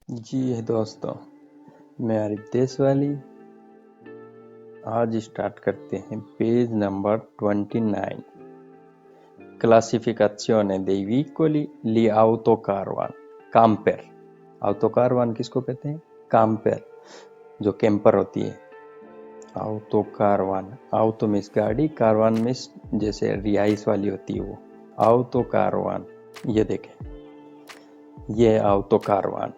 जी है दोस्तों, मैं आरिफ देशवाली। आज स्टार्ट करते हैं page number 29, क्लासिफिकेशने dei vicoli li autocaravan। Camper, autocaravan किसको कहते हैं? कैम्पर, जो कैंपर होती है। autocaravan, auto मीन्स गाड़ी, कारवान मीन्स जैसे रिहाइश वाली होती है वो। autocaravan, ये देखें, ये autocaravan,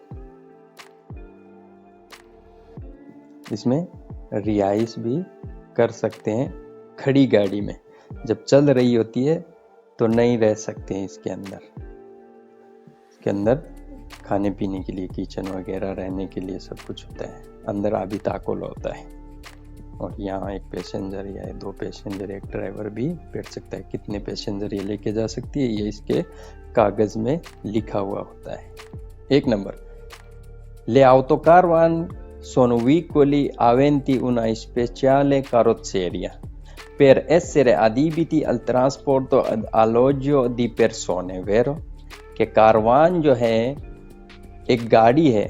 इसमें रिहाइश भी कर सकते हैं। खड़ी गाड़ी में जब चल रही होती है तो नहीं रह सकते हैं इसके अंदर खाने पीने के लिए, किचन वगैरह रहने के लिए सब कुछ होता है। अंदर आभी ताकोल होता है और यहाँ एक पैसेंजर या दो पैसेंजर, एक ड्राइवर भी बैठ सकता है। कितने पैसेंजर ये लेके जा सकती है ये इसके कागज में लिखा हुआ होता है। 1 number, le autocaravan sono veicoli aventi una speciale carrozzeria per essere adibiti al trasporto ed alloggio di persone, vero? कि कारवान जो है एक गाड़ी है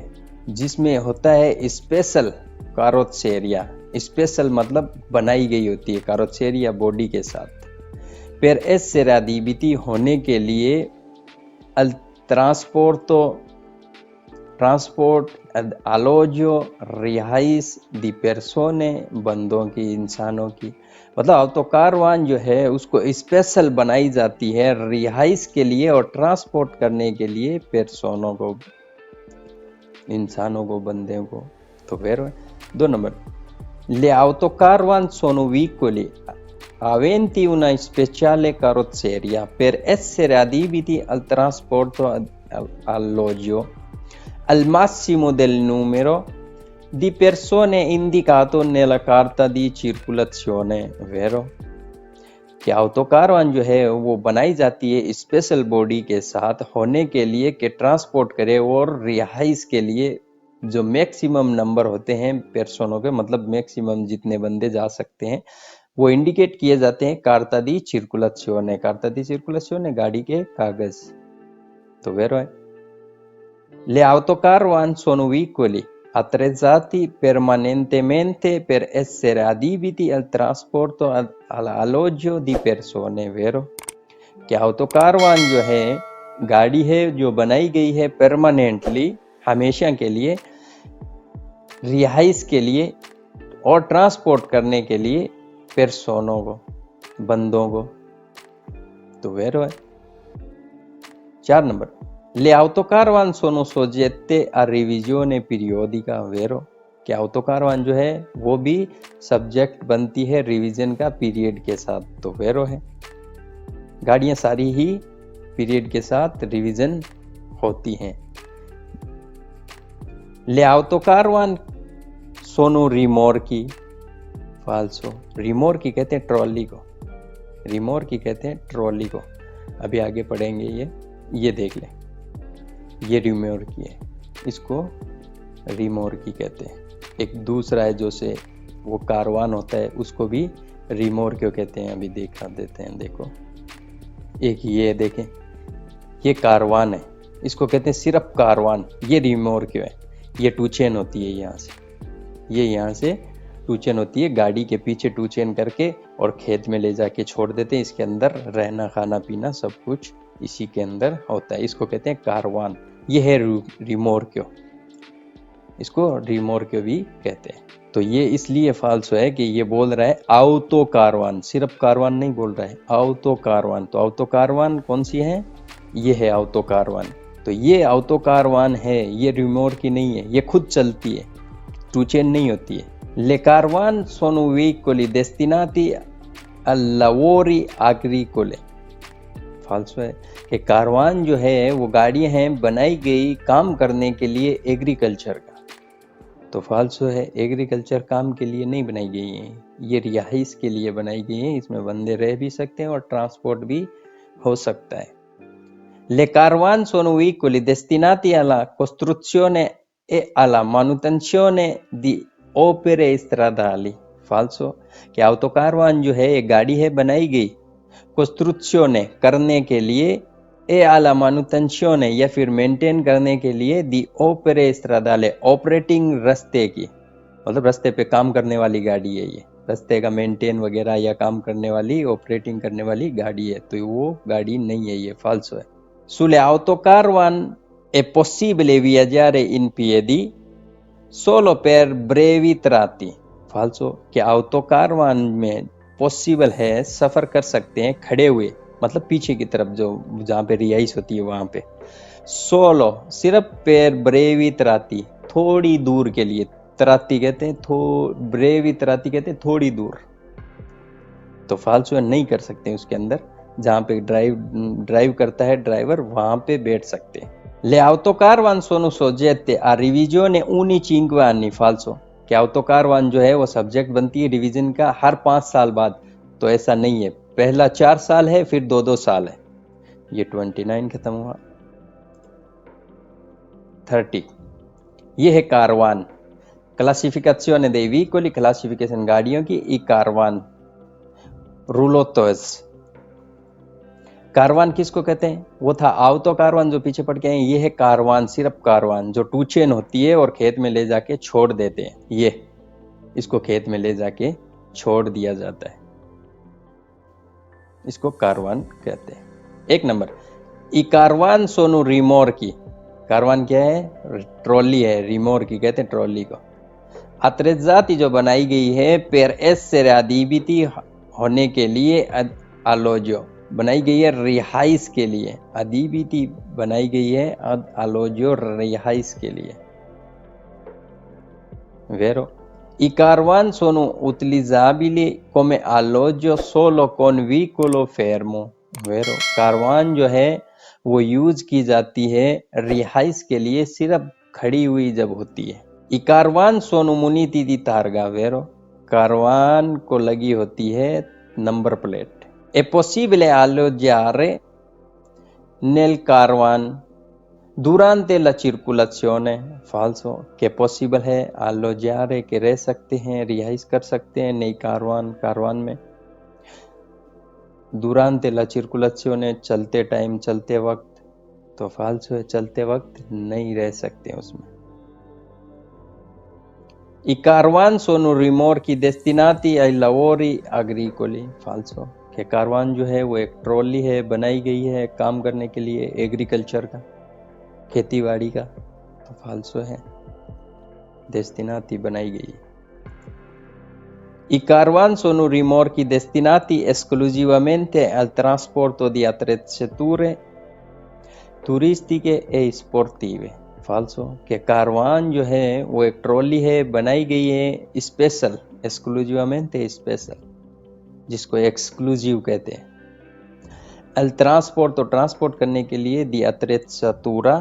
जिसमें होता है स्पेशल कारोसेरिया। स्पेशल मतलब बनाई गई होती है, कारोसेरिया बॉडी के साथ। पर essere adibiti होने के लिए, al ट्रांसपोर्ट alloggio रिहाइश दी persone, बंदों की, इंसानों की। मतलब autocaravan जो है उसको स्पेशल बनाई जाती है रिहाइश के लिए और ट्रांसपोर्ट करने के लिए पेर्सोनों को, इंसानों को, बंदे को। तो फिर 2 number, le autocaravan sono veicoli aventi una speciale carrozzeria per essere adibiti al trasporto alloggio al massimo del numero di persone indicato nella carta di circolazione, vero? कि autocaravan जो है वो बनाई जाती है स्पेशल बॉडी के साथ होने के लिए कि ट्रांसपोर्ट करे और रिहाइश के लिए जो मैक्सिमम नंबर होते हैं पर्सनों के, मतलब मैक्सिमम जितने बंदे जा सकते हैं वो इंडिकेट किए जाते हैं कार्ता दी circolazione। कार्ता दी circolazione गाड़ी के कागज। तो वेरो है, le autocaravan sono veicoli attrezzati permanentemente per essere adibiti al trasporto all'alloggio di persone, vero? कि autocaravan जो है गाड़ी है जो बनाई गई है परमानेंटली, हमेशा के लिए, रिहाइश के लिए और ट्रांसपोर्ट करने के लिए पर्सोनों को, बंदों को। तो वेरो है। 4 number, le autocaravan sono soggette a revisione periodica, vero? कि autocaravan जो है वो भी सब्जेक्ट बनती है रिवीजन का पीरियड के साथ। तो वेरो है, गाड़ियां सारी ही पीरियड के साथ रिवीजन होती हैं। le autocaravan sono rimorchi, फाल्सो। रिमोर्की कहते हैं ट्रॉली को, रिमोर्की कहते हैं ट्रॉली को। अभी आगे पढ़ेंगे ये देख लें, ये रिमोर्की है, इसको रिमोर्की कहते हैं। एक दूसरा है जो से वो कारवान होता है उसको भी रिमोर्क्यो कहते हैं। अभी देखा देते हैं, देखो एक ये देखें, ये कारवान है, इसको कहते हैं सिर्फ कारवान। ये रिमोर्क्यो है, ये टू चेन होती है यहाँ से, ये यहाँ से टू चेन होती है, गाड़ी के पीछे टू चेन करके और खेत में ले जाके छोड़ देते हैं। इसके अंदर रहना, खाना पीना सब कुछ इसी के अंदर होता है। इसको कहते हैं कारवान। ये है रिमोर्क्यो, इसको रिमोर्क्यो भी कहते हैं। तो ये इसलिए फाल्सो है कि ये बोल रहा है ऑटो कारवान, सिर्फ कारवान नहीं बोल रहा है, ऑटो कारवान। तो ऑटो कारवान कौन सी है? ये है ऑटो कारवान। तो ये ऑटो कारवान है, ये रिमोर्की नहीं है, ये खुद चलती है, टू चेन नहीं होती है। Le caravan sono veicoli destinati al lavori agricole, फाल्सो है कि कारवान जो है वो गाड़ियां हैं बनाई गई काम करने के लिए एग्रीकल्चर का। तो फाल्सो है, एग्रीकल्चर काम के लिए नहीं बनाई गई है, ये रिहाइश के लिए बनाई गई है। इसमें बंदे रह भी सकते हैं और ट्रांसपोर्ट भी हो सकता है। Le caravan sono veicoli destinati alla costruzione e alla manutenzione di opere stradali, फाल्सो। कि autocaravan जो है एक गाड़ी है बनाई गई कोस्ट्रुक्शोने करने के लिए, ए alla manutenzione या फिर मेंटेन करने के लिए दी ओपरे स्ट्रादाले, ऑपरेटिंग रास्ते की, मतलब रास्ते पे काम करने वाली गाड़ी है ये, रास्ते का मेंटेन वगैरह या काम करने वाली, ऑपरेटिंग करने वाली गाड़ी है, तो वो गाड़ी नहीं है, ये फाल्सो है। Sulle autocaravan è possibile viaggiare in piedi solo per brevi tratti, फाल्सो, कि autocaravan में पॉसिबल है, सफर कर सकते हैं खड़े हुए, मतलब पीछे की तरफ जो जहाँ पे रिहाइश होती है वहां पे, सोलो सिर्फ पेर ब्रेवी तराती, थोड़ी दूर के लिए, तराती कहते हैं, ब्रेवी तराती कहते हैं थोड़ी दूर, तो फाल्सो नहीं कर सकते उसके अंदर, जहाँ पे ड्राइव करता है ड्राइवर वहां पे बैठ सकते हैं। Le autocaravan sono soggette a revisione ogni 5 anni, फाल्सो, कि autocaravan जो है वो सब्जेक्ट बनती है रिवीजन का हर 5 साल बाद, तो ऐसा नहीं है, पहला 4 साल है फिर 2-2 साल है। ये 29 खत्म हुआ। 30 ये है Karwan, classification dei veicoli, classification गाड़ियों की, ई कारवान, रूलोटोस। कारवान किसको कहते हैं? वो था आवतो कारवान जो पीछे पड़ के हैं, ये है कारवान, सिर्फ कारवान, जो टू चेन होती है और खेत में ले जाके छोड़ देते हैं, ये इसको खेत में ले जाके छोड़ दिया जाता है, इसको कारवान कहते हैं। 1 नंबर, ई कारवान सोनू रिमोर की, कारवान क्या है? ट्रॉली है, रिमोर की कहते हैं ट्रॉली को। अत्रेजाती जो बनाई गई है पेर एस से रादीबिती होने के लिए, आलोजो बनाई गई है रिहाइश के लिए, अदीबिती बनाई गई है आलोजो रिहाइश के लिए। वेरो I caravan sono utilizzabili come alloggio solo con vicolo fermo, वेरो, Karwan जो है वो यूज की जाती है रिहाइश के लिए सिर्फ खड़ी हुई जब होती है। I caravan sono muniti di targa, वेरो, Karwan को लगी होती है number plate. È possibile alloggiare nel caravan durante la circolazione, falso, che possible है alloggiare के रह सकते हैं, रिहाइश कर सकते हैं नई कारवान में, durante la circolazione चलते टाइम, चलते वक्त, तो फाल्सो है, चलते वक्त नहीं रह सकते उसमें। I caravan sono rimorchi destinati ai lavori agricoli, फाल्सो, कि कारवान जो है वो एक ट्रॉली है, बनाई गई है काम करने के लिए एग्रीकल्चर का, खेतीबाड़ी का, तो फाल्सो है, destinati बनाई गई। I caravan sono rimorchi destinati esclusivamente al trasporto di attrezzature turistiche e sportive, फाल्सो, कि कारवान जो है वो एक ट्रॉली है, बनाई गई है स्पेशल, एक्सक्लूसिवमेंटे स्पेशल, जिसको एक्सक्लूसिव कहते हैं। अल ट्रांसपोर्ट, तो ट्रांसपोर्ट करने के लिए, दी अत्रेत्सातूरा,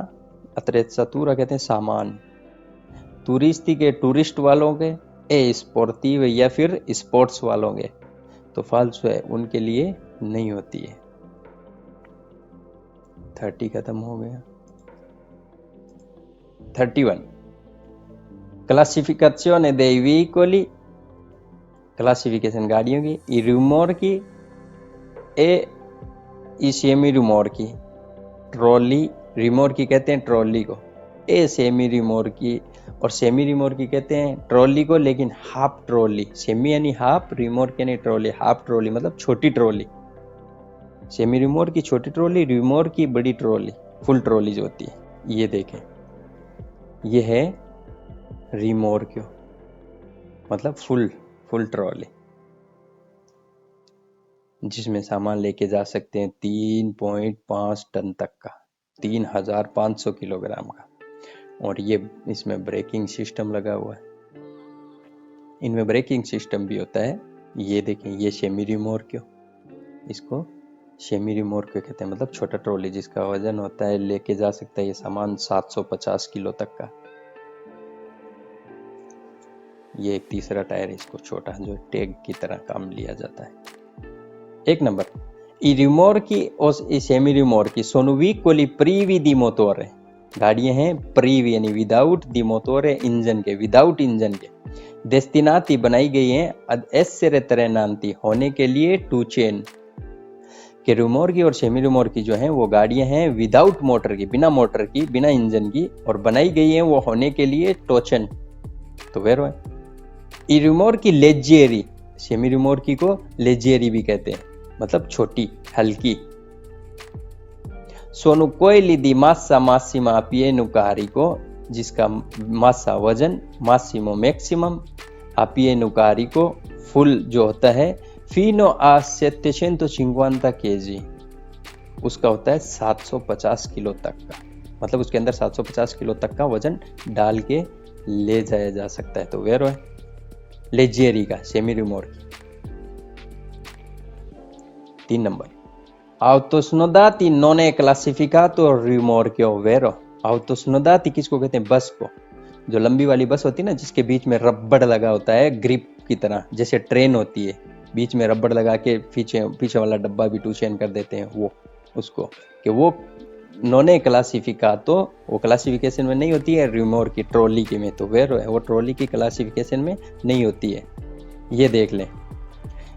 अत्रेत्सातूरा कहते हैं सामान, टूरिस्टी के टूरिस्ट वालों के, ए स्पोर्टिव या फिर स्पोर्ट्स वालों के, तो फाल्सो है, उनके लिए नहीं होती है। 30 खत्म हो गया। 31 क्लासिफिकेशन dei veicoli, क्लासिफिकेशन गाड़ियों की, ई रिमोर्की ए ई सेमी रिमोर्की, ट्रॉली, रिमोर्की कहते हैं ट्रॉली को, ए सेमी रिमोर्की, और सेमी रिमोर्की कहते हैं ट्रॉली को लेकिन हाफ ट्रॉली, सेमी यानी हाफ, रिमोर्क यानी ट्रॉली, हाफ ट्रॉली मतलब छोटी ट्रॉली, सेमी रिमोर्क की छोटी ट्रॉली, रिमोर्क की बड़ी ट्रॉली, फुल ट्रॉली जो होती है। ये देखें, ये है रिमोर्क, मतलब फुल ट्रॉली, जिसमें सामान लेके जा सकते हैं 3.5 टन तक का, 3500 किलोग्राम का, और ये इसमें ब्रेकिंग सिस्टम लगा हुआ है, इनमें ब्रेकिंग सिस्टम भी होता है। ये देखें, ये सेमी रिमोर्क, इसको सेमी रिमोर्क कहते हैं, मतलब छोटा ट्रॉली जिसका वजन होता है, लेके जा सकता है ये सामान 750 किलो तक का। ये एक तीसरा टायर, इसको छोटा, जो टैग की तरह काम लिया जाता है। 1 number, i rimorchi o i semi rimorchi sono veicoli privi di motore, गाड़ियां हैं प्रीवी यानी विदाउट दी मोटोरे, इंजन के, विदाउट इंजन के, destinati बनाई गई हैं ad essere trainanti होने के लिए, टू चेन, कि रिमोर्की और सेमी रिमोर्की जो हैं वो गाड़ियां हैं विदाउट मोटर की, बिना मोटर की, बिना इंजन की, और बनाई गई हैं वो होने के लिए टोचन। तो वेरो है। ई रिमोर्की लेजेरी, सेमी रिमोर्की को लेजेरी भी कहते हैं, मतलब छोटी, हल्की। सोनु कोयली दी मासा मासिमा अपिएनु कारिको, जिसका मासा वजन, मासिमो मैक्सिमम, अपिएनु कारिको फुल जो होता है, फीनो आ 750 केजी, उसका होता है 750 किलो तक का, मतलब उसके अंदर 750 किलो तक का वजन डाल के ले जाया जा सकता है। तो वेरो है लेजेरी का, semi रिमोर्की। 3 number, autosnodati non è classificato rimorchio vero। autosnodati किसको कहते हैं? बस को, जो लंबी वाली बस होती है ना, जिसके बीच में रबड़ लगा होता है ग्रिप की तरह, जैसे ट्रेन होती है, बीच में रबड़ लगा के पीछे वाला डब्बा भी टू चेन कर देते हैं, वो उसको, कि वो नॉन क्लासिफिकातो, वो क्लासिफिकेशन में नहीं होती है रिमोर की, ट्रॉली की में। तो वेरो है, वो ट्रॉली की क्लासिफिकेशन में नहीं होती है। ये देख लें,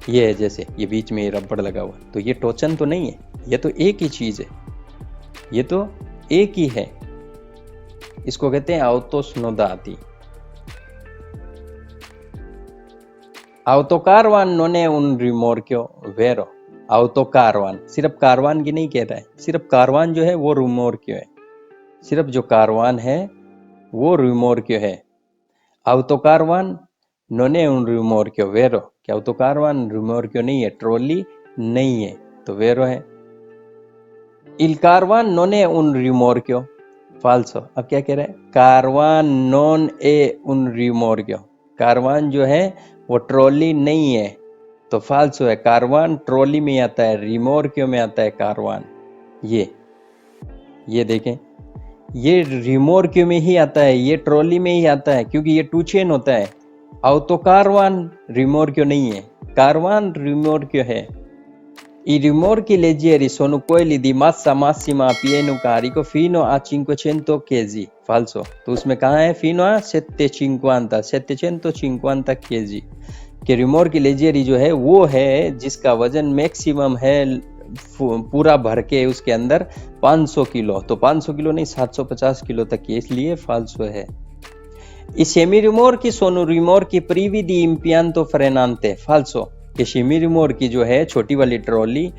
ये है जैसे ये बीच में रबड़ लगा हुआ, तो ये टोचन तो नहीं है, ये तो एक ही चीज है, ये तो एक ही है, इसको कहते हैं autosnodati। autocarvan non è un rimorchio vero। autocarvan, सिर्फ कारवान की नहीं कह रहा है, सिर्फ कारवान जो है वो रिमोर्क्यो है, सिर्फ जो कारवान है वो रिमोर्क्यो है। autocarvan non è un rimorchio vero, क्या autocarvan रिमोर्क्यो नहीं है, ट्रॉली नहीं है, तो वेरो है। il carvan non è un rimorchio फाल्सो। अब क्या कह रहा है? कारवान नॉन ए उन रिमोर्क्यो, कारवान जो है वो ट्रॉली नहीं है, तो फाल्सो है। कारवान ट्रॉली में आता है, रिमोर्क्यो में आता है कारवान। ये देखें, ये रिमोर्क्यो में ही आता है, ये ट्रॉली में ही आता है, क्योंकि ये टू चेन होता है। तो कारवान रिमोर्क्यो नहीं है, कारवान रिमोर्क्यो है। I rimorchi leggeri sono quelli di massa massima pieno carico fino a 500 kg। फाल्सो, तो उसमें कहाँ है? fino a 750 kg कि रिमोर्की लेजेरी जो है वो है जिसका वजन मैक्सिमम है पूरा भर के उसके अंदर 500 किलो, तो 500 किलो नहीं 750 किलो तक की, इसलिए फाल्सो है। I semi rimorchi sono rimorchi privi di impianto frenante। फाल्सो, कि सेमी रिमोर्की जो है छोटी वाली ट्रॉली,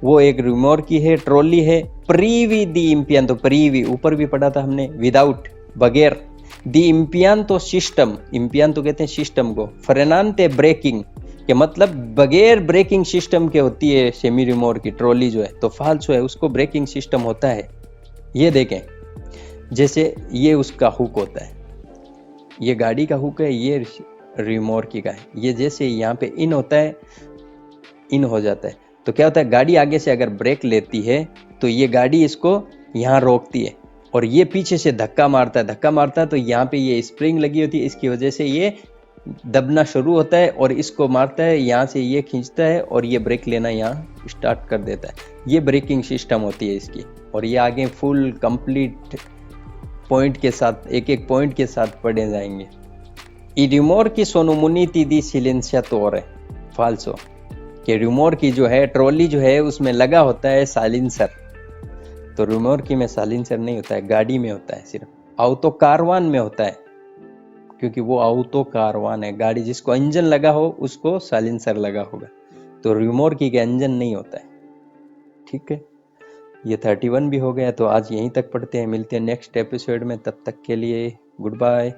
वो एक रिमोर्की है, ट्रॉली है, प्रीवी दी इम्पियांतो, प्रीवी ऊपर भी पढ़ा था हमने, विदाउट, बगैर, दी इम्पियांतो सिस्टम, इम्पियांतो कहते हैं सिस्टम को, फ्रेनांते ब्रेकिंग के मतलब बगैर ब्रेकिंग सिस्टम के होती है सेमी रिमोर्की ट्रॉली जो है, तो फाल्सो है, उसको ब्रेकिंग सिस्टम होता है। ये देखें, जैसे ये उसका हुक होता है, ये गाड़ी का हुक है, ये रिमोर्की का है, ये जैसे यहाँ पे इन होता है, इन हो जाता है, तो क्या होता है? गाड़ी आगे से अगर ब्रेक लेती है तो ये गाड़ी इसको यहाँ रोकती है, और ये पीछे से धक्का मारता है, तो यहाँ पे ये स्प्रिंग लगी होती है, इसकी वजह से ये दबना शुरू होता है और इसको मारता है, यहाँ से ये खींचता है और ये ब्रेक लेना यहाँ स्टार्ट कर देता है। ये ब्रेकिंग सिस्टम होती है इसकी, और ये आगे फुल कंप्लीट पॉइंट के साथ, एक एक पॉइंट के साथ पढ़े जाएंगे। I rimorchi sono muniti di silenziatore। फाल्सो, कि रिमोर्की जो है ट्रॉली जो है उसमें लगा होता है साइलेंसर, तो रिमोर्की में साइलेंसर नहीं होता है, गाड़ी में होता है, सिर्फ ऑटो कारवान में होता है, क्योंकि वो ऑटो कारवान है, गाड़ी जिसको इंजन लगा हो उसको साइलेंसर लगा होगा, तो रिमोर्की का इंजन नहीं होता है। ठीक है, ये 31 भी हो गया, तो आज यहीं तक पढ़ते हैं, मिलते हैं नेक्स्ट एपिसोड में, तब तक के लिए गुड बाय।